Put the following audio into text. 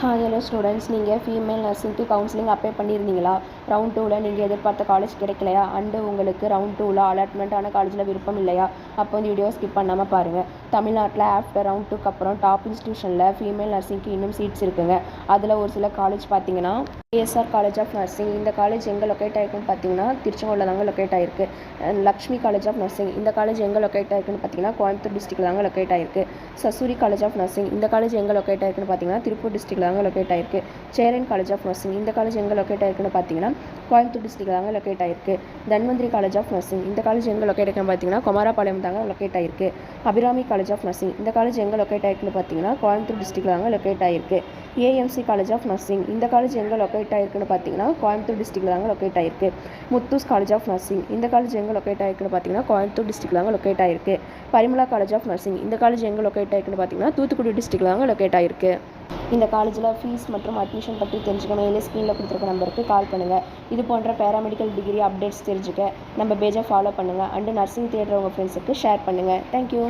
Hello students, நீங்கள் female நர்சிங்க்கு counselling apply பண்ணியிருந்தீங்களா? Round 2ல் நீங்கள் எதிர்பார்த்த காலேஜ் கிடைக்கலையா? அண்டு உங்களுக்கு ரவுண்ட் 2ல் அலாட்மெண்ட் ஆன காலேஜில் விருப்பம் இல்லையா? அப்போ இந்த வீடியோ ஸ்கிப் பண்ணாமல் பாருங்கள். தமிழ்நாட்டில் ஆஃப்டர் ரவுண்ட் 2க்கு அப்புறம் டாப் இன்ஸ்டியூஷனில் ஃபீமேல் நர்சிங்க்கு இன்னும் சீட்ஸ் இருக்குங்க. அதில் ஒரு சில காலேஜ் பார்த்தீங்கன்னா ஏஎஸ்ஆர் காலேஜ் ஆஃப் நர்சிங். இந்த காலேஜ் எங்கே லொக்கேட் ஆகிருக்குன்னு பார்த்தீங்கன்னா திருச்செங்கோடில் தாங்க லொக்கேட் ஆகிருக்கு. Lakshmi college of nursing. இந்த காலேஜ் எங்கே லொக்கேட் ஆகிருக்குன்னு பார்த்தீங்கன்னா கோயம்புத்தூர் டிஸ்ட்ரிக்டில் தாங்க லொக்கேட் ஆகிருக்கு. Sasuri college of nursing. இந்த காலேஜ் எங்கே லொக்கேட் ஆகிருக்குன்னு பார்த்தீங்கன்னா திருப்பூர் டிஸ்ட்ரிக்டில் தாங்க லொக்கேட் ஆகிருக்கு. Cheran college of nursing. இந்த காலேஜ் எங்கே லொக்கேட் ஆகிருக்குன்னு பார்த்தீங்கன்னா கோயம்புத்தூர் டிஸ்ட்ரிக்டில் தாங்க லொக்கேட் ஆகிருக்கு. Dhanvantari college of nursing. இந்த காலேஜ் எங்கே லொக்கேட் ஆகிருக்குன்னு பார்த்தீங்கன்னா குமாரபாளையம் தாங்க லொக்கேட் ஆகிருக்கு. Abirami college of nursing. இந்த காலேஜ் எங்கே லொக்கேட் ஆகிருக்குன்னு பார்த்தீங்கன்னா கோயம்புத்தூர் டிஸ்ட்ரிக்டில் தாங்க லொக்கேட் ஆகிருக்கு. AMC college of nursing. இந்த காலேஜ் எங்கே லொக்கேட் ஆகிருக்குன்னு பார்த்தீங்கன்னா கோயம்புத்தூர் டிஸ்ட்ரிக்டில் தாங்க லொக்கேட் ஆகிருக்கு. Muthus college of nursing. இந்த காலேஜ் எங்கே லொக்கேட் ஆகிருக்குன்னு பார்த்தீங்கன்னா கோயம்புத்தூர் டிஸ்ட்ரிக்டில் தாங்க லொக்கேட் ஆகிருக்கு. Parimala college of nursing. இந்த காலேஜ் எங்கே லொக்கேட் ஆகிருக்குன்னு பார்த்தீங்கன்னா தூத்துக்குடி டிஸ்ட்ரிக்டில் தாங்க லொக்கேட் ஆகிருக்கு. இந்த காலேஜில் ஃபீஸ் மற்றும் அட்மிஷன் பற்றி தெரிஞ்சுக்க மேலே ஸ்க்ரீனில் கொடுத்துருக்க நம்பருக்கு கால் பண்ணுங்கள். இது போன்ற பேராமெடிக்கல் டிகிரி அப்டேட்ஸ் தெரிஞ்சுக்க நம்ம பேஜை ஃபாலோ பண்ணுங்கள். அண்டு நர்சிங் தேடுறவங்க ஃப்ரெண்ட்ஸுக்கு ஷேர் பண்ணுங்கள். தேங்க்யூ.